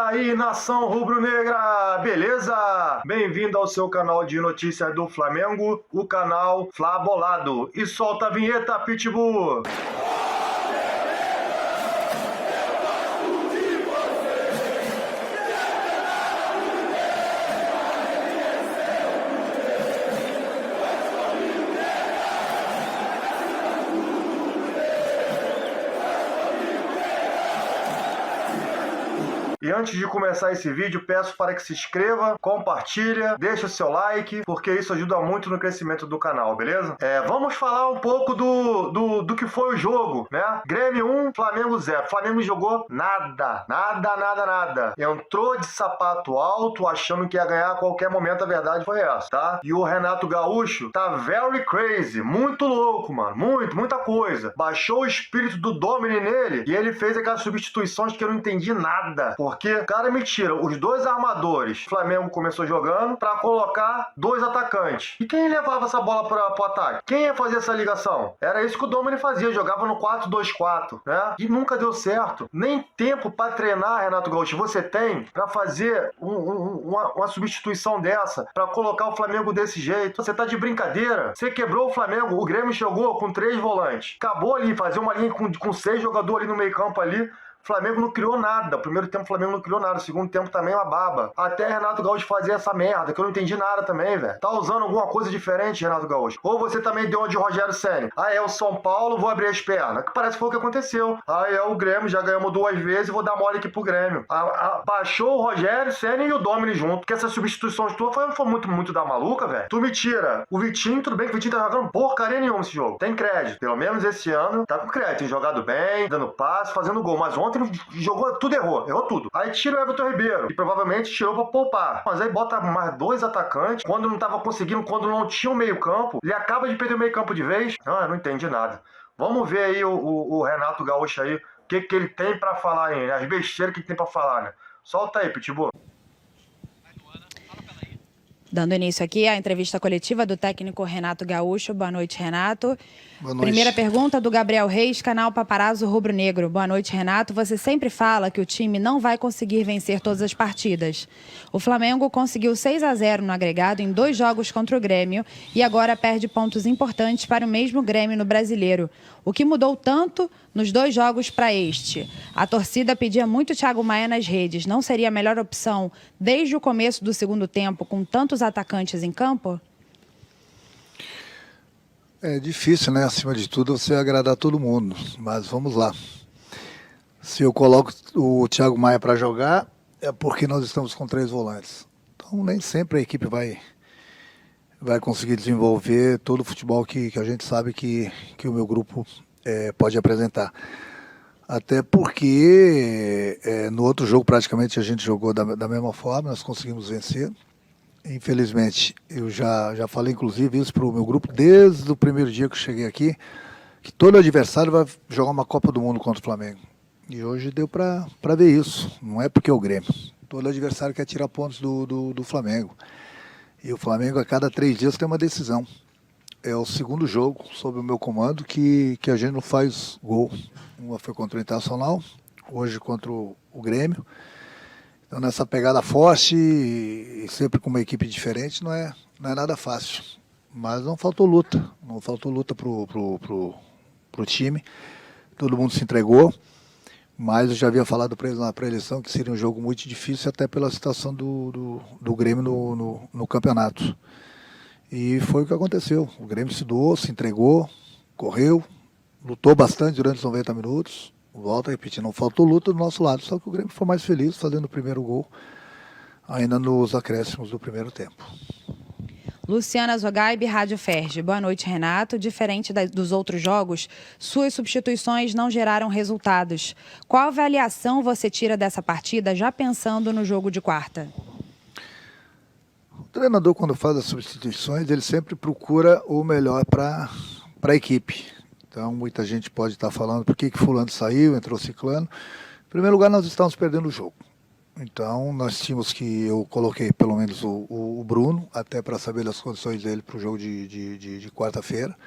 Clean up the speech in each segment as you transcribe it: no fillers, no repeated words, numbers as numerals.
aí, nação rubro-negra, beleza? Bem-vindo ao seu canal de notícias do Flamengo, o canal Fla Bolado. E solta a vinheta, Pitbull! E antes de começar esse vídeo, peço para que se inscreva, compartilha, deixe o seu like, porque isso ajuda muito no crescimento do canal, beleza? Vamos falar um pouco do que foi o jogo, né? Grêmio 1, Flamengo 0. Flamengo jogou nada. Entrou de sapato alto, achando que ia ganhar a qualquer momento, a verdade foi essa, tá? E o Renato Gaúcho tá very crazy, muito louco, mano, muita coisa. Baixou o espírito do Domini nele e ele fez aquelas substituições que eu não entendi nada. Porque o cara me tira os dois armadores, o Flamengo começou jogando, pra colocar dois atacantes. E quem levava essa bola pro ataque? Quem ia fazer essa ligação? Era isso que o Domini fazia, jogava no 4-2-4, né? E nunca deu certo. Nem tempo pra treinar, Renato Gaúcho, você tem pra fazer uma substituição dessa, pra colocar o Flamengo desse jeito. Você tá de brincadeira? Você quebrou o Flamengo, o Grêmio jogou com 3 volantes. Acabou ali, fazer uma linha com 6 jogadores ali no meio campo ali. O Flamengo não criou nada. O primeiro tempo o Flamengo não criou nada. O segundo tempo também é uma baba. Até Renato Gaúcho fazer essa merda, que eu não entendi nada também, velho. Tá usando alguma coisa diferente, Renato Gaúcho? Ou você também deu uma de Rogério Ceni? É o São Paulo, vou abrir as pernas. Que parece que foi o que aconteceu. É o Grêmio, já ganhamos 2 vezes, vou dar mole aqui pro Grêmio. Baixou o Rogério Ceni e o Domini junto. Porque essas substituições tuas foi muito da maluca, velho. Tu me tira o Vitinho, tudo bem que o Vitinho tá jogando porcaria nenhuma esse jogo. Tem crédito. Pelo menos esse ano tá com crédito. Tem jogado bem, dando passe, fazendo gol. Mas ontem ele jogou tudo, errou tudo. Aí tira o Everton Ribeiro, e provavelmente tirou pra poupar. Mas aí bota mais 2 atacantes, quando não tava conseguindo, quando não tinha um meio campo, ele acaba de perder o meio campo de vez. Eu não entendi nada. Vamos ver aí o Renato Gaúcho aí, o que ele tem pra falar aí, né? As besteiras que ele tem pra falar, né? Solta aí, Pitbull. Dando início aqui à entrevista coletiva do técnico Renato Gaúcho. Boa noite, Renato. Boa noite. Primeira pergunta do Gabriel Reis, canal Paparazzo Rubro Negro. Boa noite, Renato. Você sempre fala que o time não vai conseguir vencer todas as partidas. O Flamengo conseguiu 6-0 no agregado em 2 jogos contra o Grêmio e agora perde pontos importantes para o mesmo Grêmio no Brasileiro. O que mudou tanto nos 2 jogos para este? A torcida pedia muito Thiago Maia nas redes. Não seria a melhor opção desde o começo do segundo tempo, com tantos atacantes em campo? É difícil, né? Acima de tudo, você agradar todo mundo. Mas vamos lá. Se eu coloco o Thiago Maia para jogar, é porque nós estamos com 3 volantes. Então, nem sempre a equipe vai conseguir desenvolver todo o futebol que a gente sabe que o meu grupo pode apresentar. Até porque no outro jogo praticamente a gente jogou da mesma forma, nós conseguimos vencer. Infelizmente, eu já falei inclusive isso para o meu grupo desde o primeiro dia que eu cheguei aqui, que todo adversário vai jogar uma Copa do Mundo contra o Flamengo. E hoje deu para ver isso, não é porque é o Grêmio. Todo adversário quer tirar pontos do Flamengo. E o Flamengo a cada 3 dias tem uma decisão. É o segundo jogo sob o meu comando que a gente não faz gol. Uma foi contra o Internacional, hoje contra o Grêmio. Então nessa pegada forte e sempre com uma equipe diferente não é nada fácil. Mas não faltou luta pro time. Todo mundo se entregou, mas eu já havia falado para eles na pré-eleição que seria um jogo muito difícil até pela situação do Grêmio no campeonato. E foi o que aconteceu. O Grêmio se doou, se entregou, correu, lutou bastante durante os 90 minutos. Volto a repetir, não faltou luta do nosso lado, só que o Grêmio foi mais feliz fazendo o primeiro gol, ainda nos acréscimos do primeiro tempo. Luciana Zogaib, Rádio Ferge. Boa noite, Renato. Diferente dos outros jogos, suas substituições não geraram resultados. Qual avaliação você tira dessa partida, já pensando no jogo de quarta? O treinador, quando faz as substituições, ele sempre procura o melhor para a equipe. Então, muita gente pode estar falando por que fulano saiu, entrou ciclano. Em primeiro lugar, nós estávamos perdendo o jogo. Então, nós tínhamos eu coloquei pelo menos o Bruno, até para saber das condições dele para o jogo de quarta-feira.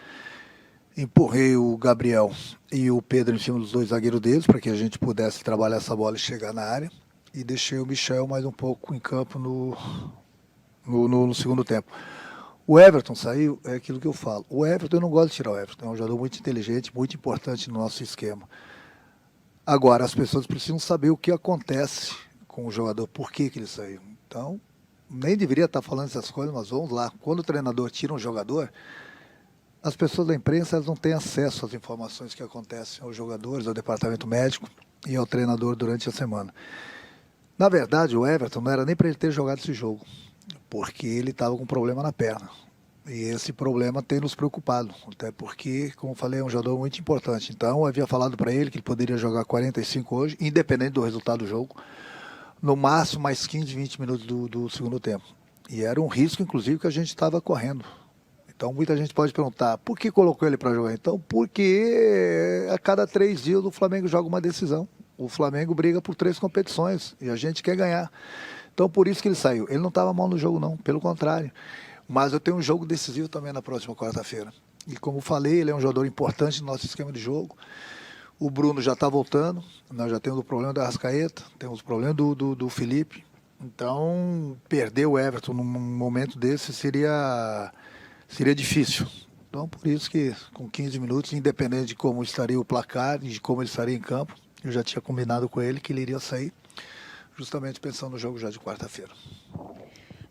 Empurrei o Gabriel e o Pedro em cima dos 2 zagueiros deles, para que a gente pudesse trabalhar essa bola e chegar na área. e deixei o Michel mais um pouco em campo no segundo tempo. O Everton saiu, é aquilo que eu falo. O Everton, eu não gosto de tirar o Everton, é um jogador muito inteligente, muito importante no nosso esquema. Agora, as pessoas precisam saber o que acontece com o jogador, por que ele saiu. Então, nem deveria estar falando essas coisas, mas vamos lá. Quando o treinador tira um jogador, as pessoas da imprensa elas não têm acesso às informações que acontecem aos jogadores, ao departamento médico e ao treinador durante a semana. Na verdade, o Everton não era nem para ele ter jogado esse jogo, porque ele estava com um problema na perna. E esse problema tem nos preocupado, até porque, como eu falei, é um jogador muito importante. Então, eu havia falado para ele que ele poderia jogar 45 hoje, independente do resultado do jogo, no máximo mais 15, 20 minutos do segundo tempo. E era um risco, inclusive, que a gente estava correndo. Então, muita gente pode perguntar, por que colocou ele para jogar? Então, porque a cada 3 dias o Flamengo joga uma decisão. O Flamengo briga por 3 competições e a gente quer ganhar. Então, por isso que ele saiu. Ele não estava mal no jogo, não. Pelo contrário. Mas eu tenho um jogo decisivo também na próxima quarta-feira. E como falei, ele é um jogador importante no nosso esquema de jogo. O Bruno já está voltando. Nós já temos o problema da Arrascaeta, temos o problema do Felipe. Então, perder o Everton num momento desse seria difícil. Então, por isso que com 15 minutos, independente de como estaria o placar e de como ele estaria em campo, eu já tinha combinado com ele que ele iria sair, justamente pensando no jogo já de quarta-feira.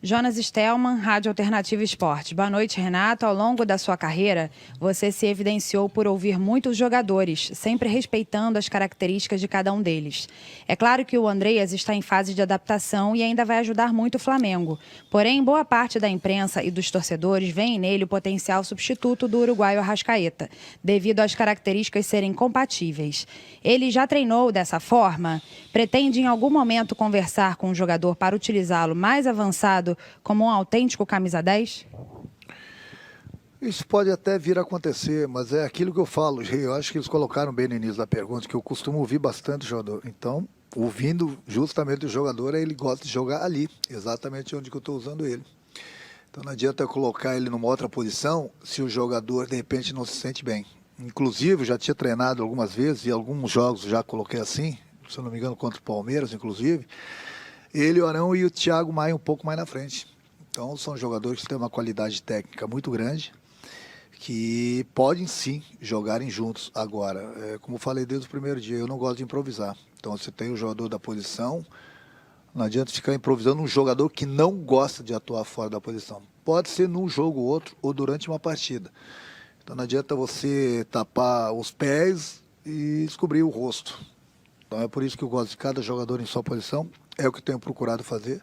Jonas Stelman, Rádio Alternativa Esporte. Boa noite, Renato. Ao longo da sua carreira, você se evidenciou por ouvir muitos jogadores, sempre respeitando as características de cada um deles. É claro que o Andreas está em fase de adaptação e ainda vai ajudar muito o Flamengo. Porém, boa parte da imprensa e dos torcedores veem nele o potencial substituto do uruguaio Arrascaeta, devido às características serem compatíveis. Ele já treinou dessa forma? Pretende em algum momento conversar com o jogador para utilizá-lo mais avançado como um autêntico camisa 10? Isso pode até vir a acontecer, mas é aquilo que eu falo. Eu acho que eles colocaram bem no início da pergunta, que eu costumo ouvir bastante o jogador. Então, ouvindo justamente o jogador, ele gosta de jogar ali, exatamente onde que eu estou usando ele. Então não adianta eu colocar ele numa outra posição se o jogador de repente não se sente bem. Inclusive, eu já tinha treinado algumas vezes e alguns jogos já coloquei assim, se eu não me engano, contra o Palmeiras, inclusive. Ele, o Arão e o Thiago Maia um pouco mais na frente. Então são jogadores que têm uma qualidade técnica muito grande, que podem sim jogarem juntos. Agora, como eu falei desde o primeiro dia, eu não gosto de improvisar. Então você tem o jogador da posição, não adianta ficar improvisando um jogador que não gosta de atuar fora da posição. Pode ser num jogo ou outro, ou durante uma partida. Então não adianta você tapar os pés e descobrir o rosto. Então é por isso que eu gosto de cada jogador em sua posição. É o que eu tenho procurado fazer.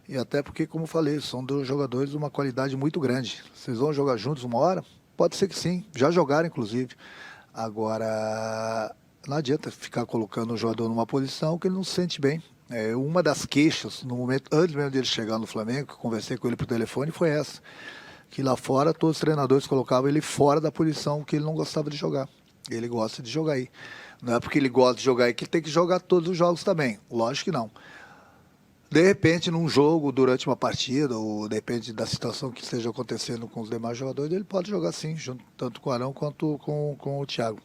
E até porque, como eu falei, são 2 jogadores de uma qualidade muito grande. Vocês vão jogar juntos uma hora? Pode ser que sim. Já jogaram, inclusive. Agora, não adianta ficar colocando o jogador numa posição que ele não se sente bem. Uma das queixas, no momento antes mesmo dele chegar no Flamengo, que eu conversei com ele por telefone, foi essa. Que lá fora, todos os treinadores colocavam ele fora da posição que ele não gostava de jogar. Ele gosta de jogar aí. Não é porque ele gosta de jogar aí que ele tem que jogar todos os jogos também. Lógico que não. De repente, num jogo, durante uma partida, ou depende da situação que esteja acontecendo com os demais jogadores, ele pode jogar sim, junto, tanto com o Arão quanto com o Thiago.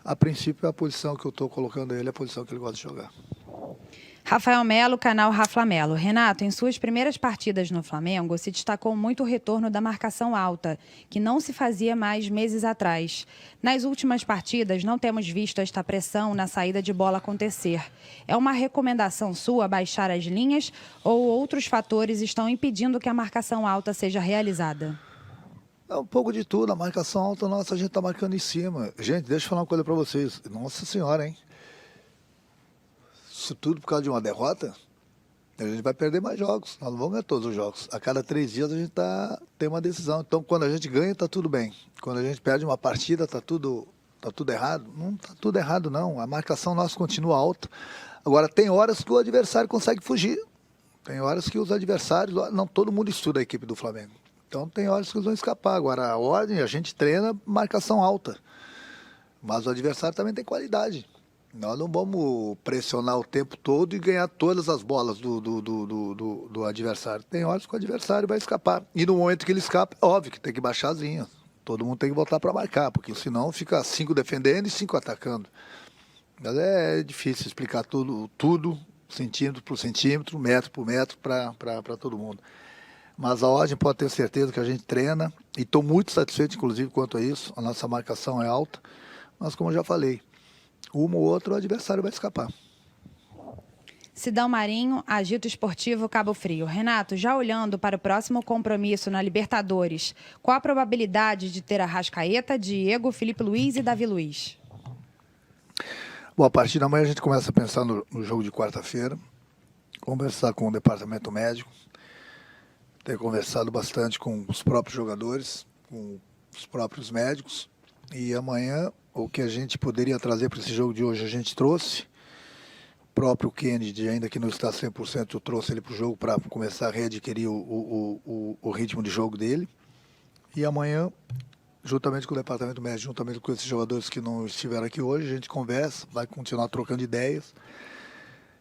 A princípio, a posição que eu estou colocando ele é a posição que ele gosta de jogar. Rafael Melo, canal Rafa Melo. Renato, em suas primeiras partidas no Flamengo, se destacou muito o retorno da marcação alta, que não se fazia mais meses atrás. Nas últimas partidas, não temos visto esta pressão na saída de bola acontecer. É uma recomendação sua baixar as linhas ou outros fatores estão impedindo que a marcação alta seja realizada? É um pouco de tudo. A marcação alta nossa, a gente está marcando em cima. Gente, deixa eu falar uma coisa para vocês. Nossa Senhora, hein? Isso tudo por causa de uma derrota, a gente vai perder mais jogos. Nós não vamos ganhar todos os jogos. A cada 3 dias a gente tem uma decisão. Então, quando a gente ganha, está tudo bem. Quando a gente perde uma partida, está tudo errado. Não está tudo errado, não. A marcação nossa continua alta. Agora, tem horas que o adversário consegue fugir. Tem horas que os adversários... Não, todo mundo estuda a equipe do Flamengo. Então, tem horas que eles vão escapar. Agora, a ordem, a gente treina marcação alta. Mas o adversário também tem qualidade. Nós não vamos pressionar o tempo todo e ganhar todas as bolas do adversário. Tem horas que o adversário vai escapar. E no momento que ele escapa, é óbvio que tem que baixar as linhas. Todo mundo tem que voltar para marcar, porque senão fica 5 defendendo e 5 atacando. Mas é difícil explicar tudo centímetro por centímetro, metro por metro, para todo mundo. Mas a ordem pode ter certeza que a gente treina, e estou muito satisfeito, inclusive, quanto a isso. A nossa marcação é alta, mas como eu já falei, uma ou outra o adversário vai escapar. Sidão Marinho, Agito Esportivo Cabo Frio. Renato, já olhando para o próximo compromisso na Libertadores, qual a probabilidade de ter Arrascaeta, Diego, Felipe Luiz e Davi Luiz? Bom, a partir da manhã a gente começa a pensar no jogo de quarta-feira, conversar com o departamento médico, ter conversado bastante com os próprios jogadores, com os próprios médicos, e amanhã o que a gente poderia trazer para esse jogo de hoje a gente trouxe. O próprio Kennedy, ainda que não está 100%, eu trouxe ele para o jogo para começar a readquirir o ritmo de jogo dele. E amanhã, juntamente com o departamento médico, juntamente com esses jogadores que não estiveram aqui hoje, a gente conversa, vai continuar trocando ideias.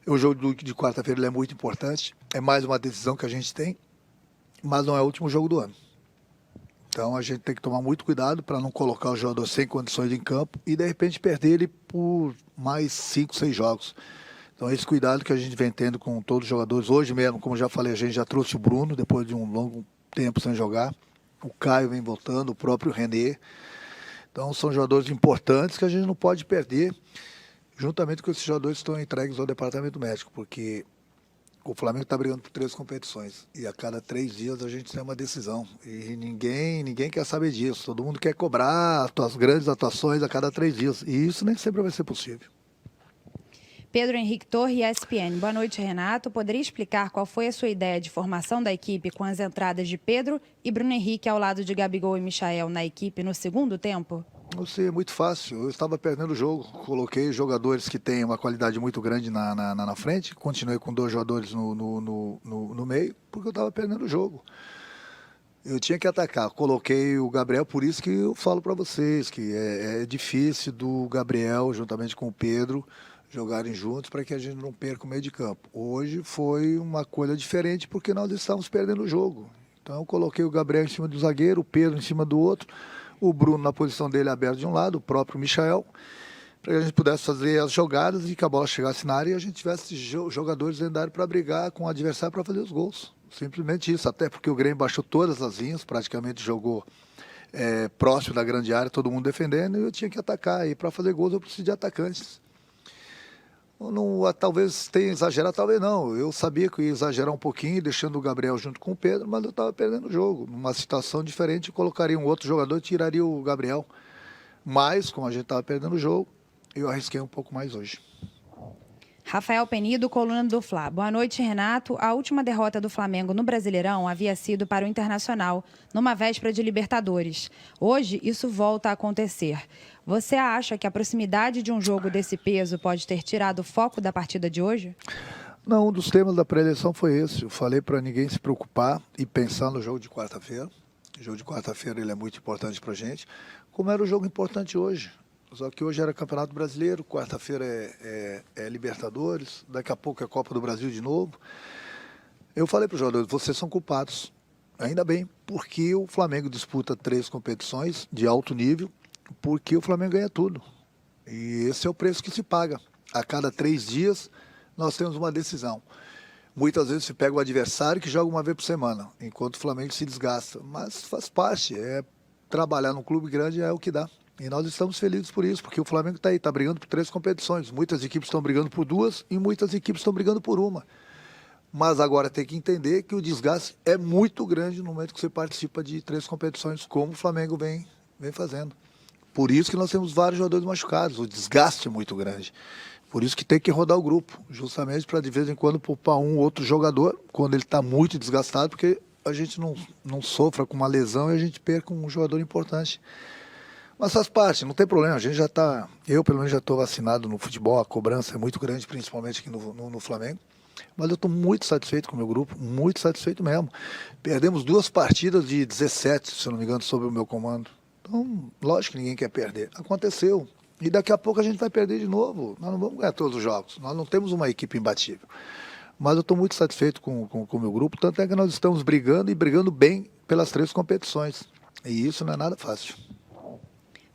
O jogo de quarta-feira ele é muito importante, é mais uma decisão que a gente tem, mas não é o último jogo do ano. Então a gente tem que tomar muito cuidado para não colocar o jogador sem condições em campo e de repente perder ele por mais 5, 6 jogos. Então esse cuidado que a gente vem tendo com todos os jogadores. Hoje mesmo, como já falei, a gente já trouxe o Bruno, depois de um longo tempo sem jogar. O Caio vem voltando, o próprio René. Então são jogadores importantes que a gente não pode perder, juntamente com esses jogadores que estão entregues ao departamento médico, porque o Flamengo está brigando por 3 competições e a cada 3 dias a gente tem uma decisão. E ninguém quer saber disso. Todo mundo quer cobrar as grandes atuações a cada 3 dias. E isso nem sempre vai ser possível. Pedro Henrique Torre, ESPN. Boa noite, Renato. Poderia explicar qual foi a sua ideia de formação da equipe com as entradas de Pedro e Bruno Henrique ao lado de Gabigol e Michael na equipe no segundo tempo? Não sei, é muito fácil. Eu estava perdendo o jogo. Coloquei jogadores que têm uma qualidade muito grande na frente. Continuei com 2 jogadores no meio, porque eu estava perdendo o jogo. Eu tinha que atacar. Coloquei o Gabriel, por isso que eu falo para vocês que é difícil do Gabriel, juntamente com o Pedro, jogarem juntos para que a gente não perca o meio de campo. Hoje foi uma coisa diferente porque nós estávamos perdendo o jogo. Então eu coloquei o Gabriel em cima do zagueiro, o Pedro em cima do outro, o Bruno na posição dele aberto de um lado, o próprio Michael, para que a gente pudesse fazer as jogadas e que a bola chegasse na área e a gente tivesse jogadores dentro da área para brigar com o adversário para fazer os gols. Simplesmente isso, até porque o Grêmio baixou todas as linhas, praticamente jogou próximo da grande área, todo mundo defendendo, e eu tinha que atacar. E para fazer gols eu preciso de atacantes. Não, talvez tenha exagerado, talvez não. Eu sabia que eu ia exagerar um pouquinho, deixando o Gabriel junto com o Pedro, mas eu estava perdendo o jogo. Numa situação diferente, eu colocaria um outro jogador e tiraria o Gabriel. Mas, como a gente estava perdendo o jogo, eu arrisquei um pouco mais hoje. Rafael Penido, coluna do Fla. Boa noite, Renato. A última derrota do Flamengo no Brasileirão havia sido para o Internacional, numa véspera de Libertadores. Hoje, isso volta a acontecer. Você acha que a proximidade de um jogo desse peso pode ter tirado o foco da partida de hoje? Não, um dos temas da pré-eleição foi esse. Eu falei para ninguém se preocupar e pensar no jogo de quarta-feira. O jogo de quarta-feira ele é muito importante para a gente, como era o jogo importante hoje. Só que hoje era Campeonato Brasileiro, quarta-feira é Libertadores, daqui a pouco é Copa do Brasil de novo. Eu falei para os jogadores, vocês são culpados. Ainda bem, porque o Flamengo disputa 3 competições de alto nível, porque o Flamengo ganha tudo. E esse é o preço que se paga. A cada 3 dias nós temos uma decisão. Muitas vezes se pega o adversário que joga uma vez por semana, enquanto o Flamengo se desgasta. Mas faz parte, trabalhar num clube grande é o que dá. E nós estamos felizes por isso, porque o Flamengo está aí, está brigando por 3 competições. Muitas equipes estão brigando por 2 e muitas equipes estão brigando por uma. Mas agora tem que entender que o desgaste é muito grande no momento que você participa de 3 competições, como o Flamengo vem fazendo. Por isso que nós temos vários jogadores machucados, o desgaste é muito grande. Por isso que tem que rodar o grupo, justamente para de vez em quando poupar um ou outro jogador, quando ele está muito desgastado, porque a gente não sofra com uma lesão e a gente perca um jogador importante. Mas faz parte, não tem problema, a gente já está, eu pelo menos já estou vacinado no futebol, a cobrança é muito grande, principalmente aqui no Flamengo, mas eu estou muito satisfeito com o meu grupo, muito satisfeito mesmo. Perdemos 2 partidas de 17, se eu não me engano, sob o meu comando, então lógico que ninguém quer perder, aconteceu, e daqui a pouco a gente vai perder de novo, nós não vamos ganhar todos os jogos, nós não temos uma equipe imbatível, mas eu estou muito satisfeito com o meu grupo, tanto é que nós estamos brigando e brigando bem pelas 3 competições, e isso não é nada fácil.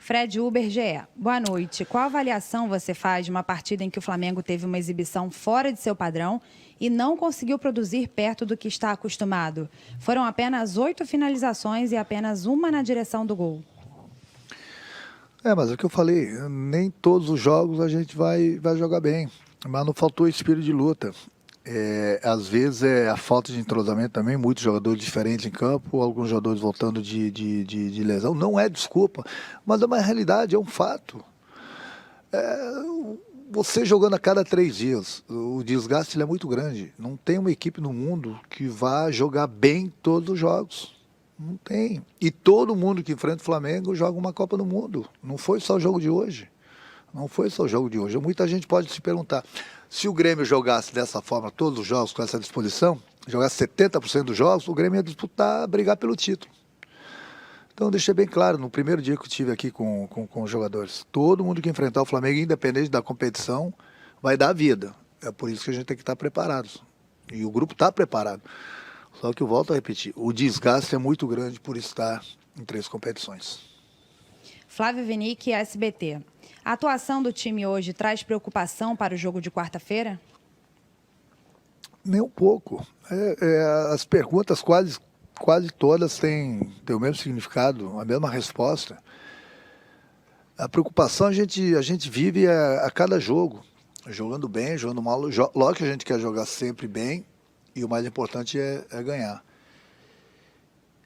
Fred Uber GE. Boa noite. Qual avaliação você faz de uma partida em que o Flamengo teve uma exibição fora de seu padrão e não conseguiu produzir perto do que está acostumado? Foram apenas 8 finalizações e apenas uma na direção do gol. Mas é o que eu falei, nem todos os jogos a gente vai jogar bem, mas não faltou espírito de luta. Às vezes é a falta de entrosamento também, muitos jogadores diferentes em campo, alguns jogadores voltando de lesão, não é desculpa, mas é uma realidade, é um fato. Você jogando a cada 3 dias, o desgaste ele é muito grande, não tem uma equipe no mundo que vá jogar bem todos os jogos, não tem. E todo mundo que enfrenta o Flamengo joga uma Copa do Mundo, não foi só o jogo de hoje. Não foi só o jogo de hoje. Muita gente pode se perguntar, se o Grêmio jogasse dessa forma todos os jogos com essa disposição, jogasse 70% dos jogos, o Grêmio ia disputar, brigar pelo título. Então eu deixei bem claro, no primeiro dia que eu estive aqui com os jogadores, todo mundo que enfrentar o Flamengo, independente da competição, vai dar a vida. É por isso que a gente tem que estar preparado. E o grupo está preparado. Só que eu volto a repetir, o desgaste é muito grande por estar em 3 competições. Flávio Vinick, SBT. A atuação do time hoje traz preocupação para o jogo de quarta-feira? Nem um pouco. As perguntas quase todas têm o mesmo significado, a mesma resposta. A preocupação a gente vive a cada jogo, jogando bem, jogando mal. Lógico que a gente quer jogar sempre bem e o mais importante é ganhar.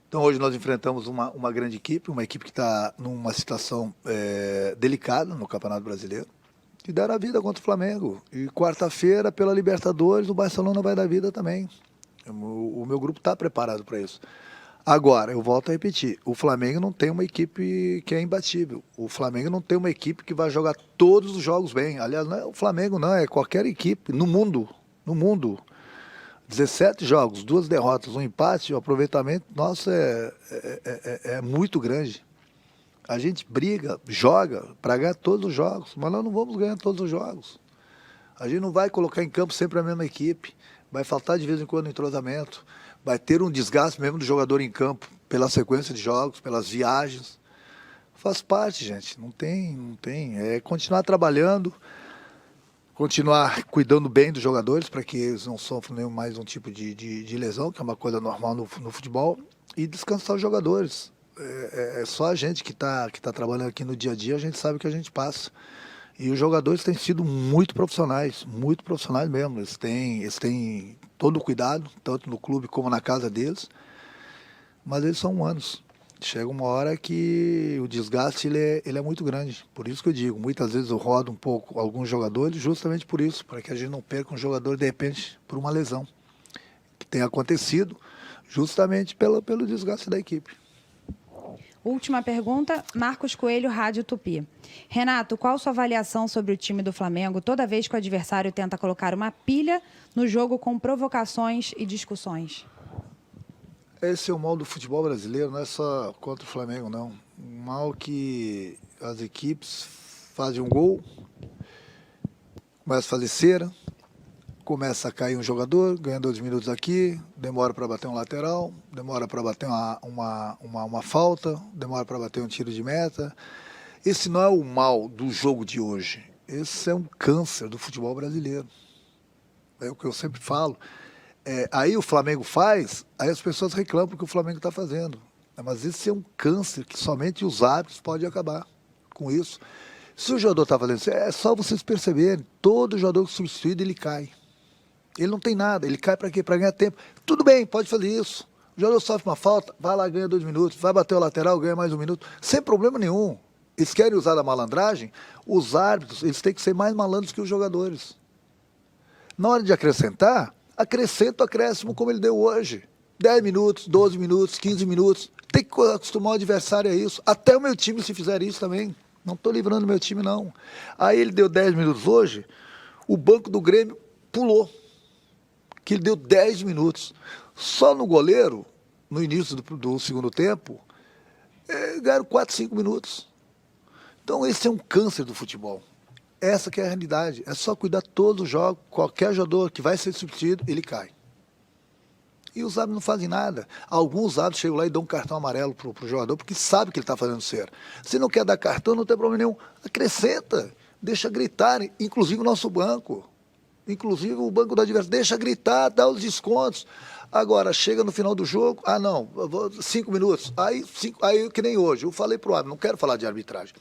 Então hoje nós enfrentamos uma grande equipe, uma equipe que está numa situação delicada no Campeonato Brasileiro, que deram a vida contra o Flamengo. E quarta-feira, pela Libertadores, o Barcelona vai dar vida também. O meu grupo está preparado para isso. Agora, eu volto a repetir, o Flamengo não tem uma equipe que é imbatível. O Flamengo não tem uma equipe que vai jogar todos os jogos bem. Aliás, não é o Flamengo não, é qualquer equipe no mundo. 17 jogos, 2 derrotas, 1 empate, o aproveitamento nosso é muito grande. A gente briga, joga para ganhar todos os jogos, mas nós não vamos ganhar todos os jogos. A gente não vai colocar em campo sempre a mesma equipe, vai faltar de vez em quando entrosamento, vai ter um desgaste mesmo do jogador em campo, pela sequência de jogos, pelas viagens. Faz parte, gente, não tem. É continuar trabalhando, continuar cuidando bem dos jogadores para que eles não sofram nenhum mais um tipo de lesão, que é uma coisa normal no futebol, e descansar os jogadores. É só a gente que tá trabalhando aqui no dia a dia, a gente sabe o que a gente passa. E os jogadores têm sido muito profissionais mesmo. Eles têm todo o cuidado, tanto no clube como na casa deles, mas eles são humanos. Chega uma hora que o desgaste ele é muito grande. Por isso que eu digo, muitas vezes eu rodo um pouco alguns jogadores, justamente por isso, para que a gente não perca um jogador de repente por uma lesão que tem acontecido justamente pelo desgaste da equipe. Última pergunta, Marcos Coelho, Rádio Tupi. Renato, qual sua avaliação sobre o time do Flamengo toda vez que o adversário tenta colocar uma pilha no jogo com provocações e discussões? Esse é o mal do futebol brasileiro, não é só contra o Flamengo, não. O mal que as equipes fazem um gol, começa a fazer cera, começa a cair um jogador, ganha 2 minutos aqui, demora para bater um lateral, demora para bater uma falta, demora para bater um tiro de meta. Esse não é o mal do jogo de hoje. Esse é um câncer do futebol brasileiro. É o que eu sempre falo. Aí o Flamengo faz, aí as pessoas reclamam porque o Flamengo está fazendo. Mas esse é um câncer que somente os árbitros podem acabar com isso. Se o jogador está fazendo isso, é só vocês perceberem, todo jogador substituído ele cai. Ele não tem nada, ele cai para quê? Para ganhar tempo. Tudo bem, pode fazer isso. O jogador sofre uma falta, vai lá, ganha 2 minutos, vai bater o lateral, ganha mais 1 minuto, sem problema nenhum. Eles querem usar da malandragem, os árbitros, eles têm que ser mais malandros que os jogadores. Na hora de acrescentar, acrescenta o acréscimo como ele deu hoje. 10 minutos, 12 minutos, 15 minutos. Tem que acostumar o adversário a isso. Até o meu time, se fizer isso também. Não estou livrando o meu time, não. Aí ele deu 10 minutos hoje, o banco do Grêmio pulou. Que ele deu 10 minutos. Só no goleiro, no início do segundo tempo, ganharam 4, 5 minutos. Então esse é um câncer do futebol. Essa que é a realidade. É só cuidar todos os jogos. Qualquer jogador que vai ser substituído, ele cai. E os árbitros não fazem nada. Alguns árbitros chegam lá e dão um cartão amarelo pro jogador, porque sabe que ele está fazendo cera. Se não quer dar cartão, não tem problema nenhum. Acrescenta, deixa gritarem, inclusive o nosso banco. Inclusive o banco do adversário, deixa gritar, dá os descontos. Agora, chega no final do jogo, 5 minutos. Aí, que nem hoje, eu falei pro árbitro, não quero falar de arbitragem.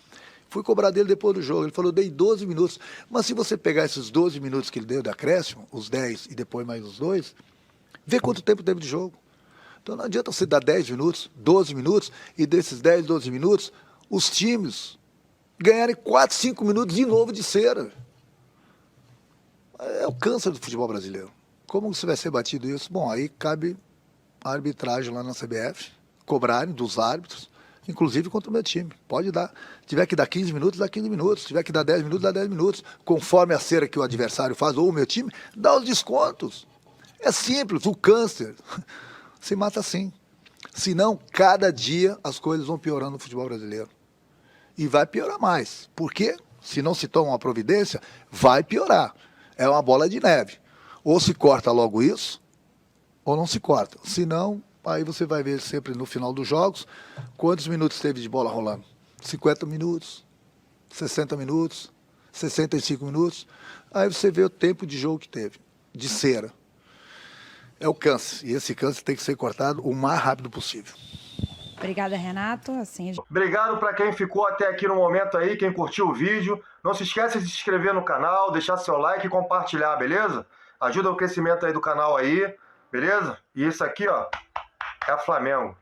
Fui cobrar dele depois do jogo, ele falou, dei 12 minutos. Mas se você pegar esses 12 minutos que ele deu de acréscimo, os 10 e depois mais os 2, vê quanto tempo teve de jogo. Então não adianta você dar 10 minutos, 12 minutos, e desses 10, 12 minutos, os times ganharem 4, 5 minutos de novo de cera. É o câncer do futebol brasileiro. Como você vai ser batido isso? Bom, aí cabe a arbitragem lá na CBF, cobrarem dos árbitros, inclusive contra o meu time. Pode dar. Se tiver que dar 15 minutos, dá 15 minutos. Se tiver que dar 10 minutos, dá 10 minutos. Conforme a cera que o adversário faz, ou o meu time, dá os descontos. É simples, o câncer se mata assim. Senão, cada dia as coisas vão piorando no futebol brasileiro. E vai piorar mais. Por quê? Se não se toma uma providência, vai piorar. É uma bola de neve. Ou se corta logo isso, ou não se corta. Se não, aí você vai ver sempre no final dos jogos quantos minutos teve de bola rolando. 50 minutos, 60 minutos, 65 minutos. Aí você vê o tempo de jogo que teve, de cera. É o câncer. E esse câncer tem que ser cortado o mais rápido possível. Obrigada, Renato. Assim... Obrigado para quem ficou até aqui no momento aí, quem curtiu o vídeo. Não se esqueça de se inscrever no canal, deixar seu like e compartilhar, beleza? Ajuda o crescimento aí do canal aí, beleza? E isso aqui, ó, é Flamengo.